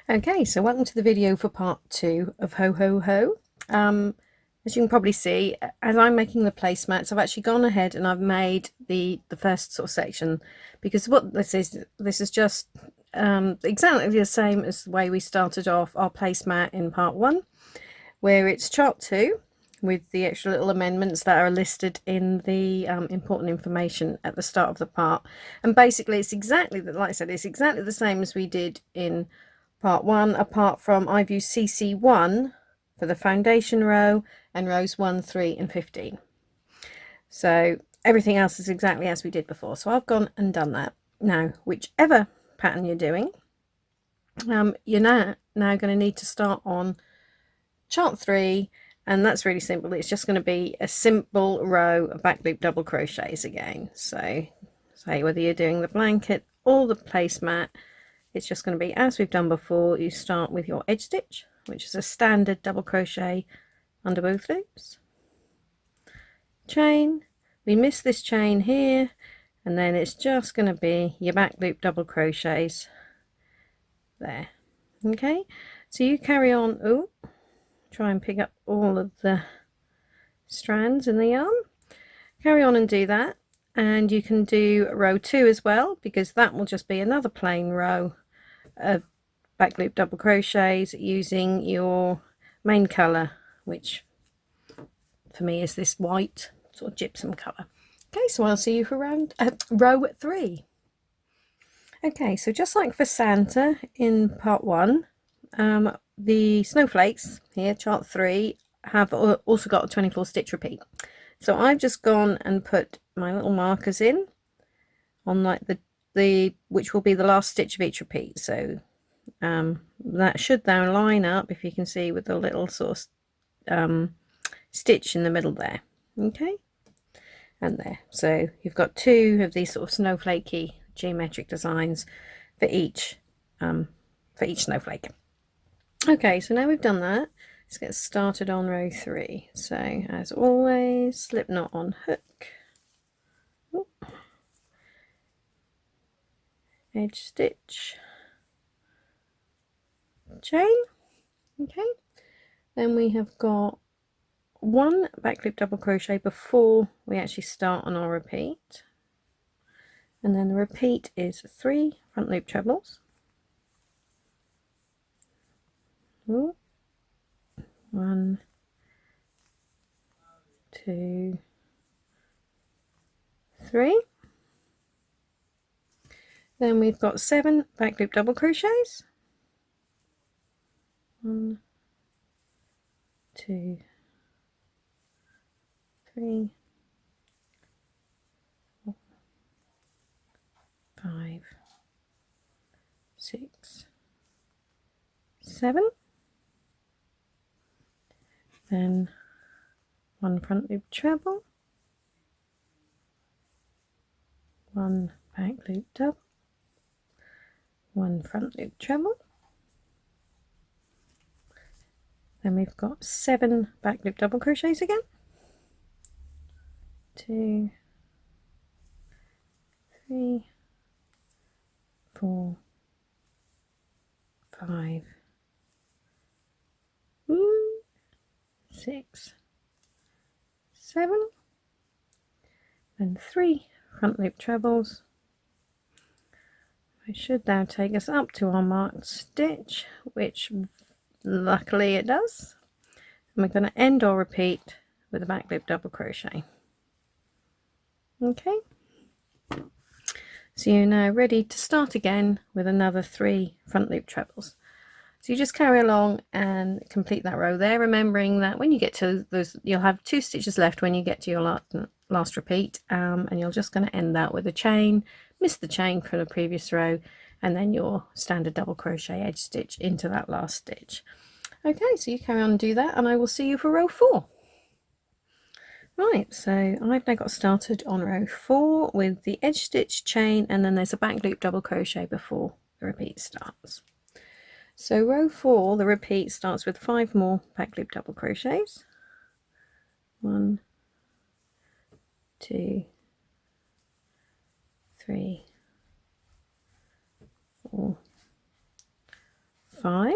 Okay, so welcome to the video for part 2 of HoHoHo. As you can probably see, as I'm making the placemats, I've actually gone ahead and I've made the first sort of section, because what this is just exactly the same as the way we started off our placemat in part 1, where it's chart 2 with the extra little amendments that are listed in the important information at the start of the part. And basically it's exactly, like I said, it's exactly the same as we did in part 1, apart from I've used CC1 for the foundation row and rows 1, 3 and 15. So everything else is exactly as we did before. So I've gone and done that. Now, whichever pattern you're doing, you're now going to need to start on chart 3, and that's really simple. It's just going to be a simple row of back loop double crochets again. So say whether you're doing the blanket or the placemat, it's just going to be as we've done before. You start with your edge stitch, which is a standard double crochet under both loops, chain, we miss this chain here, and then it's just going to be your back loop double crochets there. Okay, so you carry on. Oh, try and pick up all of the strands in the yarn. Carry on and do that, and you can do row 2 as well, because that will just be another plain row of back loop double crochets using your main color, which for me is this white sort of gypsum color. Okay, so I'll see you for row 3. Okay, so just like for Santa in part 1, the snowflakes here, chart 3, have also got a 24 stitch repeat. So I've just gone and put my little markers in on like the which will be the last stitch of each repeat. So that should now line up, if you can see, with the little sort of stitch in the middle there. Okay, and there. So you've got 2 of these sort of snowflakey geometric designs for each snowflake. Okay, so now we've done that, let's get started on row 3. So as always, slip knot on hook, edge stitch, chain. Okay, then we have got 1 back loop double crochet before we actually start on our repeat, and then the repeat is 3 front loop trebles. 1, 2, 3. Then we've got 7 back loop double crochets. 1, 2, 3, 4, 5, 6, 7. Then 1 front loop treble, 1 back loop double, 1 front loop treble. Then we've got 7 back loop double crochets again. 2, 3, 4, 5, 6, 7, and 3 front loop trebles. It should now take us up to our marked stitch, which luckily it does. And we're going to end our repeat with a back loop double crochet. Okay, so you're now ready to start again with another 3 front loop trebles. So you just carry along and complete that row there, remembering that when you get to those, you'll have 2 stitches left when you get to your last repeat, and you're just going to end that with a chain, miss the chain from the previous row, and then your standard double crochet edge stitch into that last stitch. Okay, so you carry on and do that, and I will see you for row 4. Right, so I've now got started on row 4 with the edge stitch, chain, and then there's a back loop double crochet before the repeat starts. So row 4, the repeat starts with 5 more back loop double crochets. 1, 2, 3, 4, 5.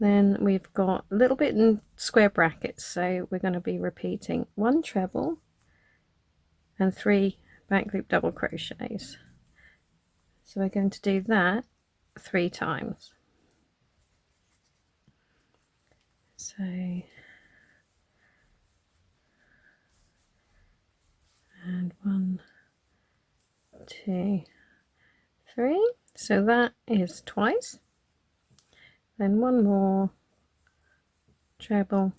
Then we've got a little bit in square brackets, so we're going to be repeating 1 treble and 3 back loop double crochets. So we're going to do that 3 times. So and 1, 2, 3. So that is twice. Then 1 more treble,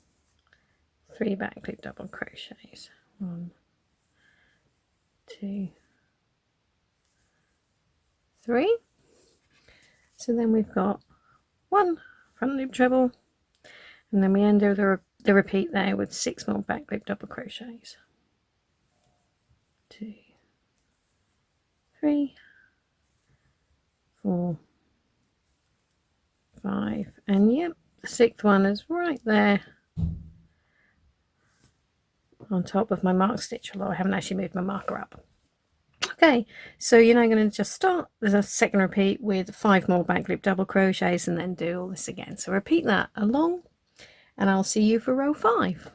3 back loop double crochets. 1, 2, 3. So then we've got 1 front loop treble, and then we end over the repeat there with 6 more back loop double crochets. 2, 3, 4, 5, and yep, the 6th one is right there on top of my mark stitch, although I haven't actually moved my marker up. Okay, so you're now going to just start the second repeat with 5 more back loop double crochets and then do all this again. So repeat that along, and I'll see you for row 5.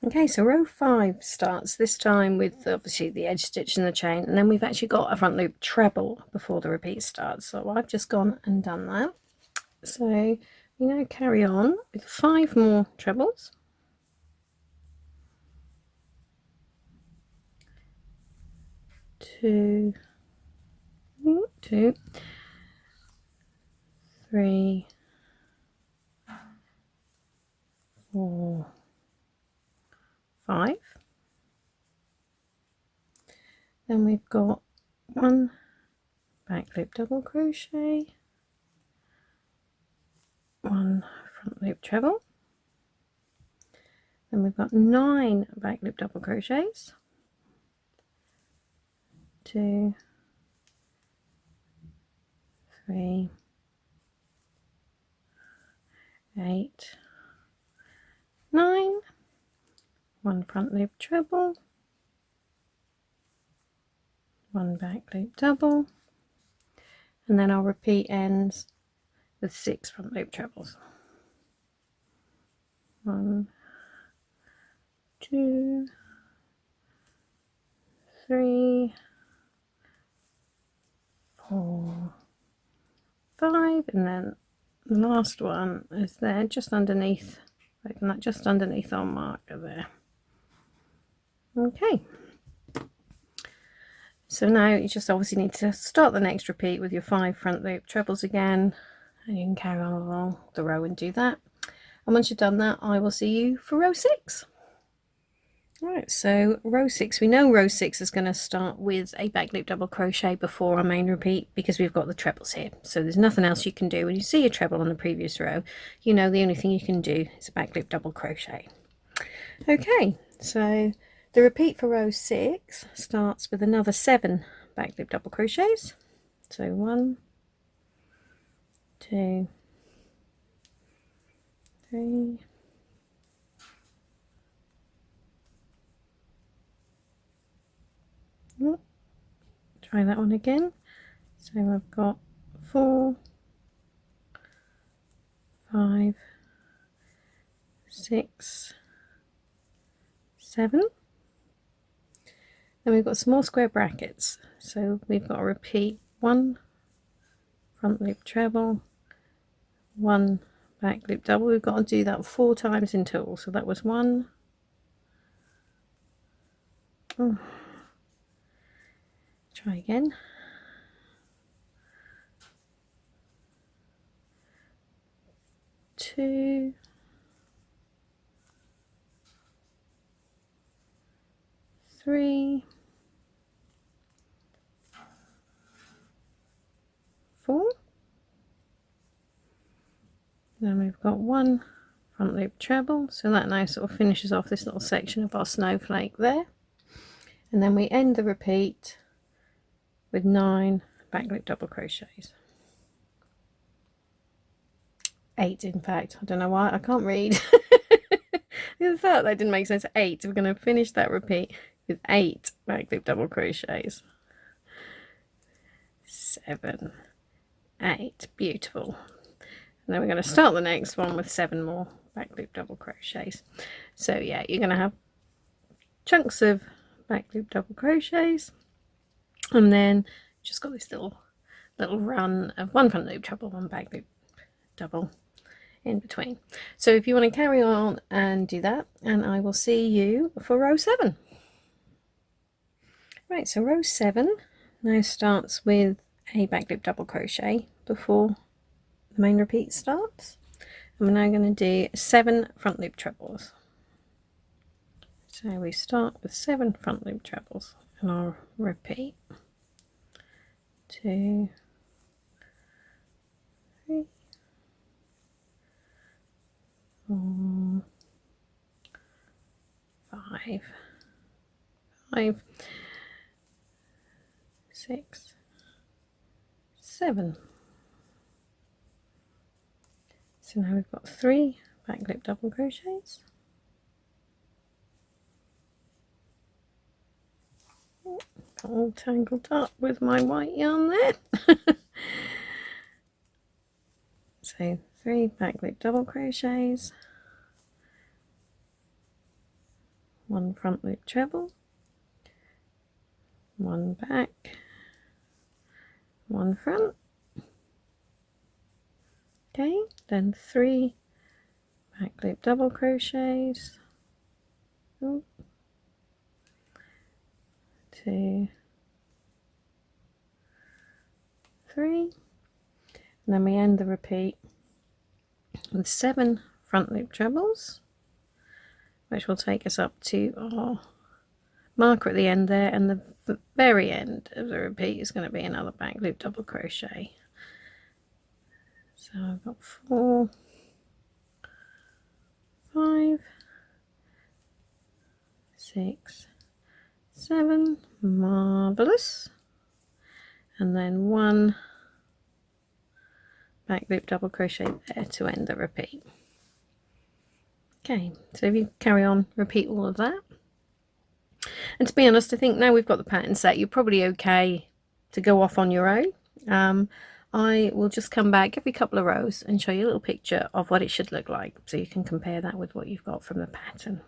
Okay, so row 5 starts this time with obviously the edge stitch and the chain, and then we've actually got a front loop treble before the repeat starts. So I've just gone and done that. So we now carry on with 5 more trebles. 2, 2, 3, 4, 5. Then we've got 1 back loop double crochet, 1 front loop treble. Then we've got 9 back loop double crochets. 2, 3, 8, 9, 1 front loop treble, 1 back loop double, and then I'll repeat ends with 6 front loop trebles. 1, 2, 3, 4, 5, and then the last one is there just underneath, like that, just underneath our marker there. Okay, so now you just obviously need to start the next repeat with your 5 front loop trebles again, and you can carry on along the row and do that. And once you've done that, I will see you for row 6. Right, so row 6, we know row 6 is going to start with a back loop double crochet before our main repeat because we've got the trebles here. So there's nothing else you can do. When you see a treble on the previous row, you know the only thing you can do is a back loop double crochet. Okay, so the repeat for row 6 starts with another 7 back loop double crochets. So 1, 2, 3, 4, try that one again. So I've got 4, 5, 6, 7. Then we've got some more square brackets. So we've got to repeat 1 front loop treble, 1 back loop double. We've got to do that 4 times in total. So that was 1. Oh. Try again. 2, 3, 4. Then we've got 1 front loop treble, so that now sort of finishes off this little section of our snowflake there. And then we end the repeat with 9 back loop double crochets. 8 in fact. I don't know why I can't read. I thought that didn't make sense. 8. We're going to finish that repeat with 8 back loop double crochets. 7, 8. Beautiful. And then we're going to start the next one with 7 more back loop double crochets. So yeah, you're going to have chunks of back loop double crochets, and then just got this little run of 1 front loop treble, 1 back loop double in between. So if you want to carry on and do that, and I will see you for row 7. Right, so row 7 now starts with a back loop double crochet before the main repeat starts, and we're now going to do 7 front loop trebles. So we start with 7 front loop trebles, and I'll repeat 2, 3, 4, 5, 6, 7. So now we've got 3 back loop double crochets. Got all tangled up with my white yarn there. So 3 back loop double crochets, 1 front loop treble, 1 back, 1 front. Okay, then 3 back loop double crochets, 2, 3, and then we end the repeat with 7 front loop trebles, which will take us up to our marker at the end there, and the very end of the repeat is going to be another back loop double crochet. So I've got 4, 5, 6, 7, marvellous, and then 1 back loop double crochet there to end the repeat. Okay, so if you carry on, repeat all of that. And to be honest, I think now we've got the pattern set, you're probably okay to go off on your own. I will just come back every couple of rows and show you a little picture of what it should look like, so you can compare that with what you've got from the pattern.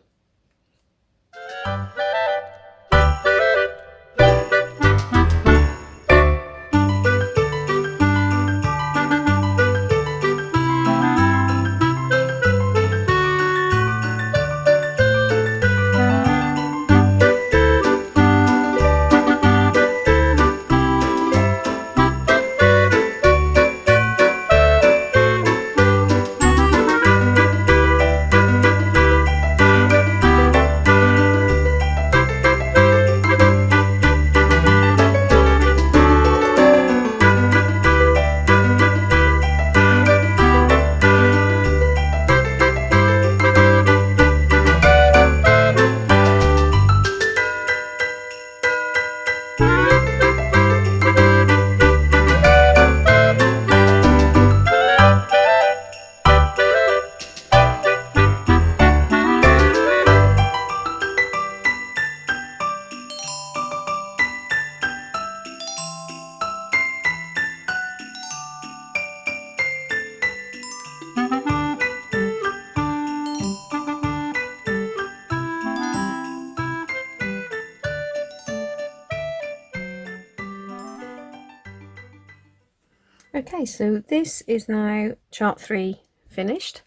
Okay, so this is now chart 3 finished.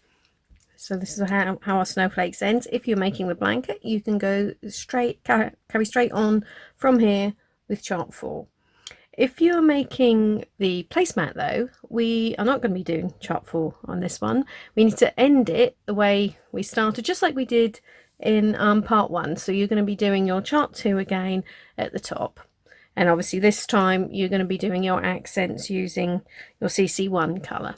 So this is how our snowflakes ends. If you're making the blanket, you can go straight, carry straight on from here with chart 4. If you're making the placemat though, we are not going to be doing chart 4 on this one. We need to end it the way we started, just like we did in part 1. So you're going to be doing your chart 2 again at the top. And obviously this time you're going to be doing your accents using your CC1 colour.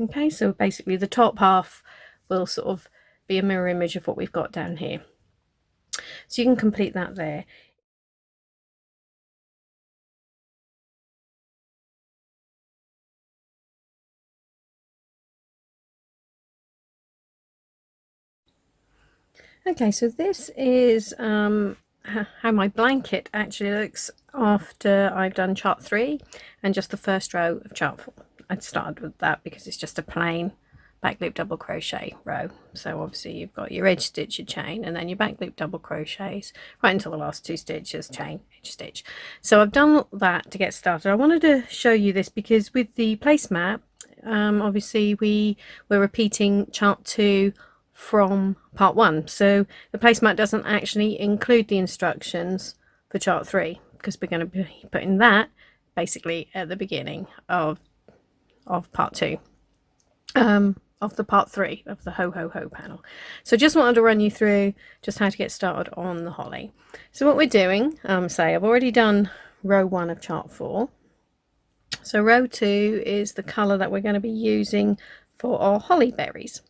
Okay, so basically the top half will sort of be a mirror image of what we've got down here. So you can complete that there. Okay, so this is how my blanket actually looks after I've done chart 3 and just the first row of chart 4. I'd started with that because it's just a plain back loop double crochet row. So obviously you've got your edge stitch, your chain, and then your back loop double crochets right until the last 2 stitches, chain, edge stitch. So I've done that to get started. I wanted to show you this because with the placemat, obviously we're repeating chart 2 from part 1, so the placemat doesn't actually include the instructions for chart 3 because we're going to be putting that basically at the beginning of part 2 of the part 3 of the HoHoHo panel. So just wanted to run you through just how to get started on the holly. So what we're doing, say I've already done row 1 of chart 4. So row 2 is the colour that we're going to be using for our holly berries.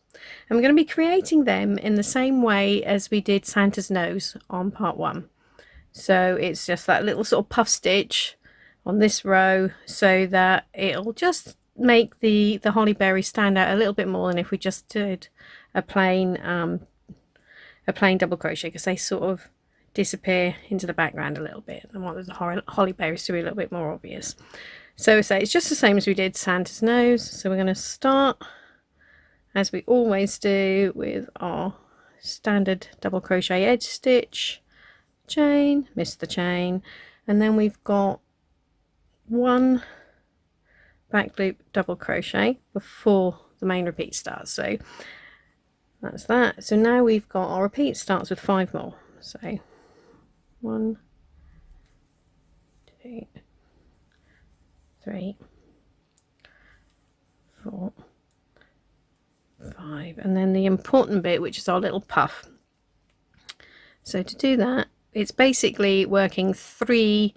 And we're going to be creating them in the same way as we did Santa's nose on part 1. So it's just that little sort of puff stitch on this row so that it'll just make the holly berry stand out a little bit more than if we just did a plain double crochet, because they sort of disappear into the background a little bit. I want the holly berries to be a little bit more obvious. So it's just the same as we did Santa's nose. So we're going to start as we always do with our standard double crochet edge stitch, chain, miss the chain, and then we've got 1 back loop double crochet before the main repeat starts. So that's that. So now we've got our repeat starts with 5 more. So 1, 2, 3, 4, 5, and then the important bit, which is our little puff. So to do that, it's basically working 3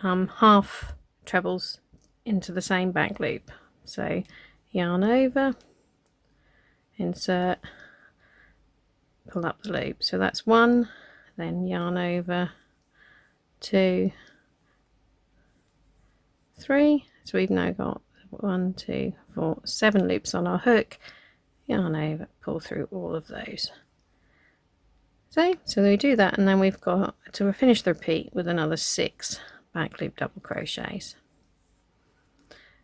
half trebles into the same back loop. So yarn over, insert, pull up the loop. So that's 1, then yarn over, 2, 3. So we've now got 1, 2, 4, 7 loops on our hook. Yarn over, pull through all of those. So we do that, and then we've got to finish the repeat with another 6 back loop double crochets.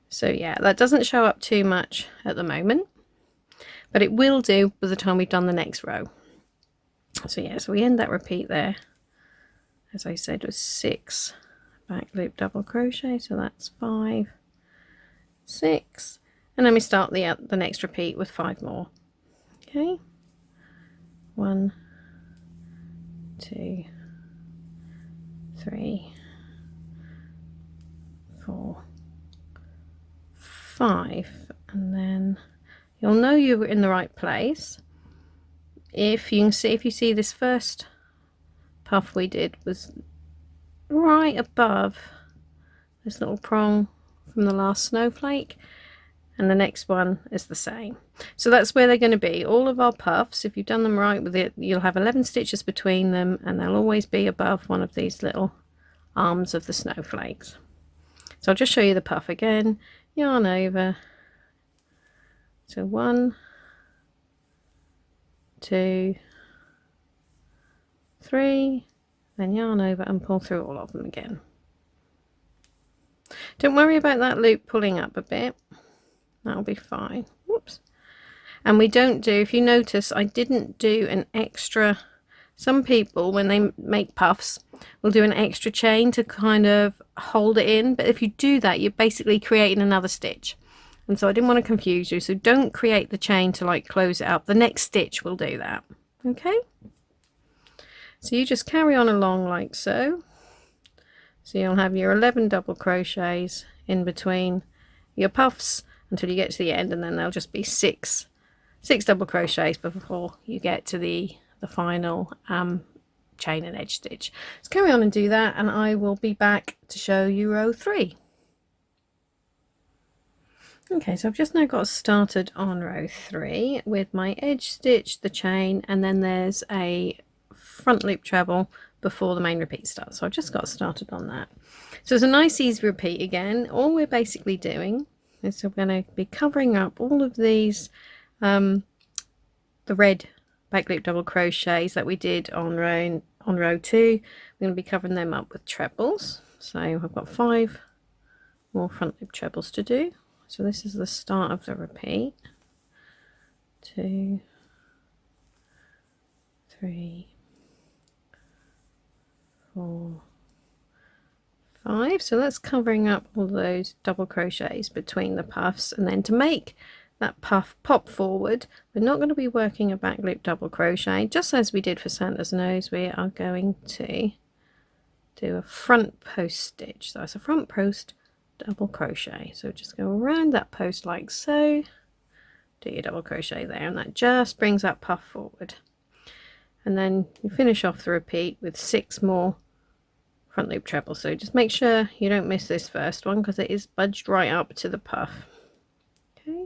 So yeah, that doesn't show up too much at the moment, but it will do by the time we've done the next row. So yeah, so we end that repeat there, as I said, with 6 back loop double crochet. So that's 5, 6, and then we start the next repeat with 5 more. Okay, 1, 2, 3, 4, 5, and then you'll know you're in the right place if you see this first puff we did was right above this little prong from the last snowflake, and the next one is the same. So that's where they're going to be. All of our puffs, if you've done them right with it, you'll have 11 stitches between them, and they'll always be above one of these little arms of the snowflakes. So I'll just show you the puff again. Yarn over, so 1, 2, 3, then yarn over and pull through all of them again. Don't worry about that loop pulling up a bit, that'll be fine. Whoops. And we don't do, if you notice, I didn't do an extra. Some people, when they make puffs, will do an extra chain to kind of hold it in, but if you do that, you're basically creating another stitch, and so I didn't want to confuse you. So don't create the chain to like close it up. The next stitch will do that. Okay, so you just carry on along like so. So you'll have your 11 double crochets in between your puffs until you get to the end, and then there'll just be 6 double crochets before you get to the final chain and edge stitch. Let's carry on and do that, and I will be back to show you row 3. Okay, so I've just now got started on row 3 with my edge stitch, the chain, and then there's a front loop treble before the main repeat starts. So I've just got started on that. So it's a nice easy repeat again. All we're basically doing is we're going to be covering up all of these the red back loop double crochets that we did on row 2. We're going to be covering them up with trebles. So I've got 5 more front loop trebles to do. So this is the start of the repeat. 2, 3, 4, 5. So that's covering up all those double crochets between the puffs. And then to make that puff pop forward, we're not going to be working a back loop double crochet. Just as we did for Santa's nose, we are going to do a front post stitch. So it's a front post double crochet. So just go around that post like so, do your double crochet there, and that just brings that puff forward. And then you finish off the repeat with 6 more front loop trebles. So just make sure you don't miss this first one because it is budged right up to the puff. Okay,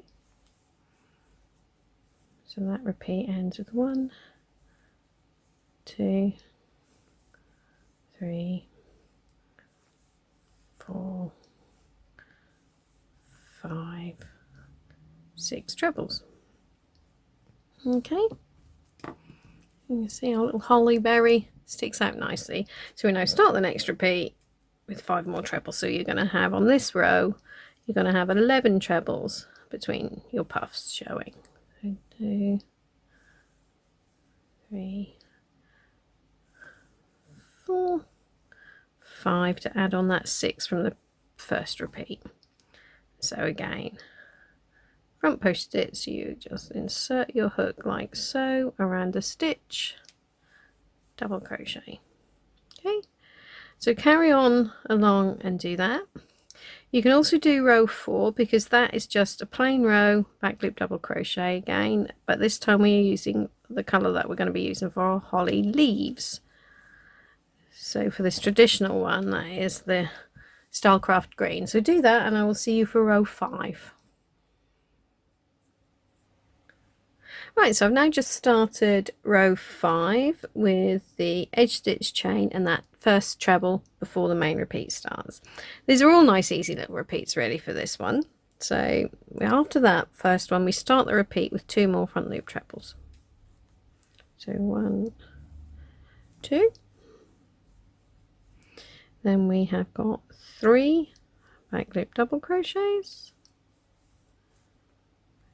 so that repeat ends with 1, 2, 3, 4, 5, 6 trebles. Okay, you can see our little holly berry sticks out nicely. So we now start the next repeat with 5 more trebles. So you're going to have on this row, you're going to have 11 trebles between your puffs showing. 2, 3, 4, 5 to add on that 6 from the first repeat. So again, front post stitch, you just insert your hook like so around the stitch, double crochet. Okay, so carry on along and do that. You can also do row 4 because that is just a plain row back loop double crochet again, but this time we are using the colour that we're going to be using for our holly leaves. So for this traditional one, that is the Stylecraft green. So do that and I will see you for row 5. Right, so I've now just started row 5 with the edge stitch chain and that first treble before the main repeat starts. These are all nice easy little repeats really for this one. So after that first one, we start the repeat with 2 more front loop trebles. So 1, 2. Then we have got 3 back loop double crochets.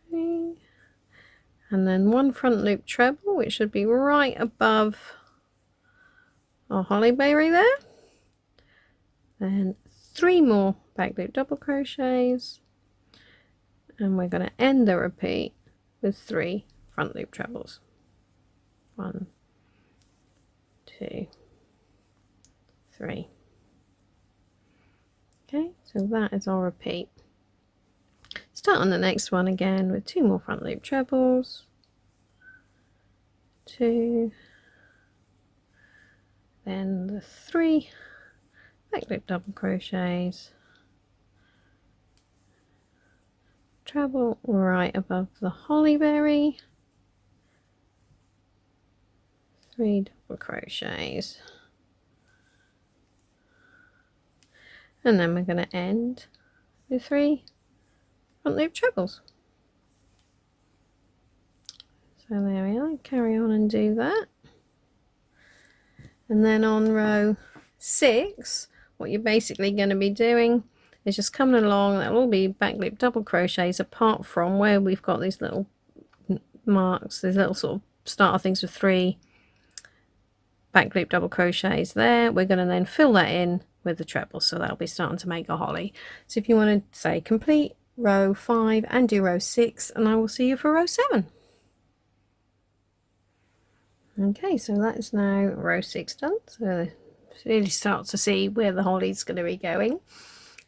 3. And then 1 front loop treble, which should be right above our holly berry there. Then 3 more back loop double crochets, and we're going to end the repeat with 3 front loop trebles. 1, 2, 3. Okay, so that is our repeat. Start on the next one again with 2 more front loop trebles, 2, then the 3 back loop double crochets, treble right above the holly berry, 3 double crochets, and then we're going to end with 3 front loop trebles. So there we are, carry on and do that. And then on row 6, what you're basically going to be doing is just coming along. That'll all be back loop double crochets apart from where we've got these little marks, these little sort of starter things with 3 back loop double crochets there. We're going to then fill that in with the treble, so that'll be starting to make a holly. So if you want to say complete row 5 and do row 6, and I will see you for row 7. Okay, so that is now row 6 done. So really start to see where the holly's going to be going.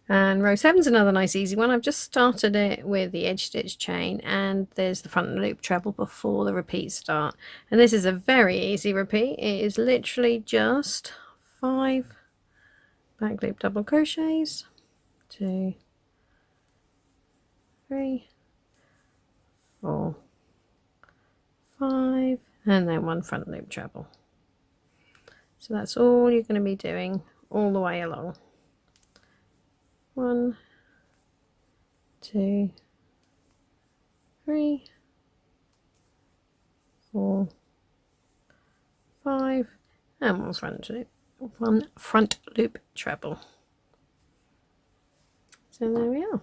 And row 7 is another nice easy one. I've just started it with the edge stitch chain, and there's the front loop treble before the repeat start. And this is a very easy repeat. It is literally just 5 back loop double crochets, 2, 3, 4, 5, and then 1 front loop treble. So that's all you're going to be doing all the way along. 1, 2, 3, 4, 5, and one front loop treble. So there we are.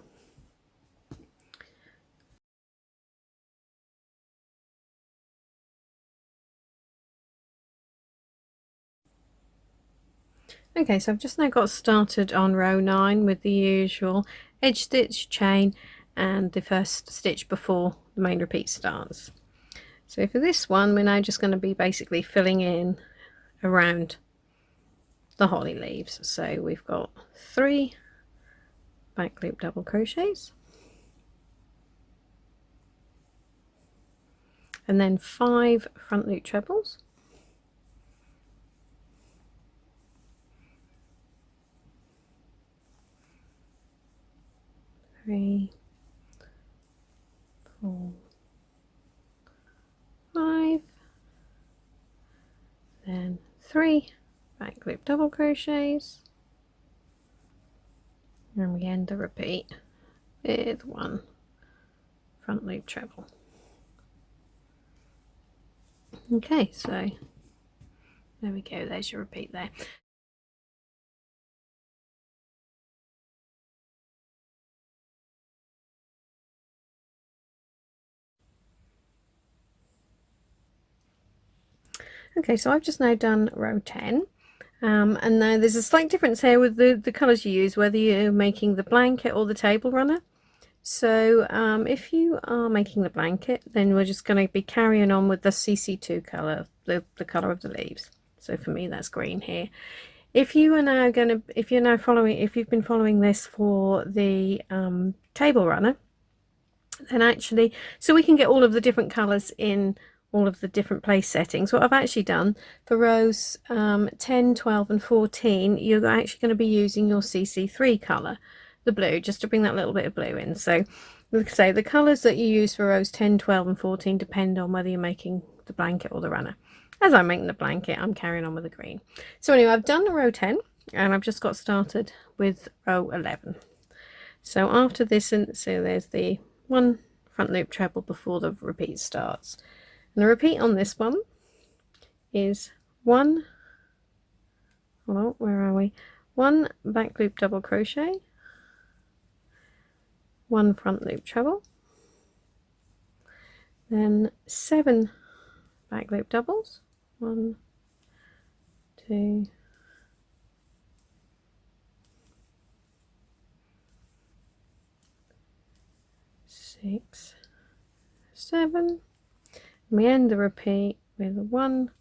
Okay, so I've just now got started on row 9 with the usual edge stitch, chain, and the first stitch before the main repeat starts. So for this one, we're now just going to be basically filling in around the holly leaves. So we've got 3 back loop double crochets, and then 5 front loop trebles, 3, 4, 5, then 3 back loop double crochets, and we end the repeat with 1 front loop treble. Okay, so there we go, there's your repeat there. Okay, so I've just now done row 10, and now there's a slight difference here with the colours you use, whether you're making the blanket or the table runner. So if you are making the blanket, then we're just going to be carrying on with the CC2 colour, the colour of the leaves. So for me, that's green here. If you are now going to, if you've been following this for the table runner, then actually, so we can get all of the different colours in all of the different place settings. What I've actually done for rows 10, 12 and 14, you're actually going to be using your CC3 colour, the blue, just to bring that little bit of blue in. So like I say, the colours that you use for rows 10, 12 and 14 depend on whether you're making the blanket or the runner. As I'm making the blanket, I'm carrying on with the green. So anyway, I've done row 10 and I've just got started with row 11. So after this, and so there's the 1 front loop treble before the repeat starts. And the repeat on this one is 1, hold on, where are we? 1 back loop double crochet, 1 front loop treble, then 7 back loop doubles, 1, 2, 6, 7. We end the repeat with 1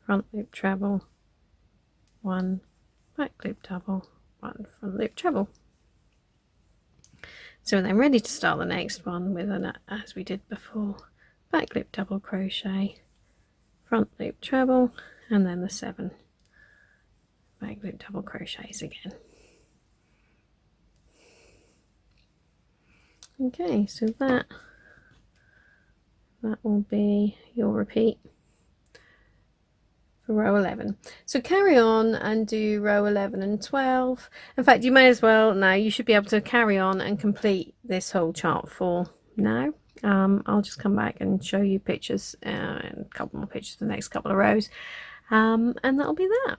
front loop treble, 1 back loop double, 1 front loop treble. So then ready to start the next one with an, as we did before, back loop double crochet, front loop treble, and then the 7 back loop double crochets again. Okay, so that will be your repeat for row 11. So carry on and do row 11 and 12. In fact, you may as well, now you should be able to carry on and complete this whole chart for now. I'll just come back and show you pictures and a couple more pictures for the next couple of rows, and that'll be that.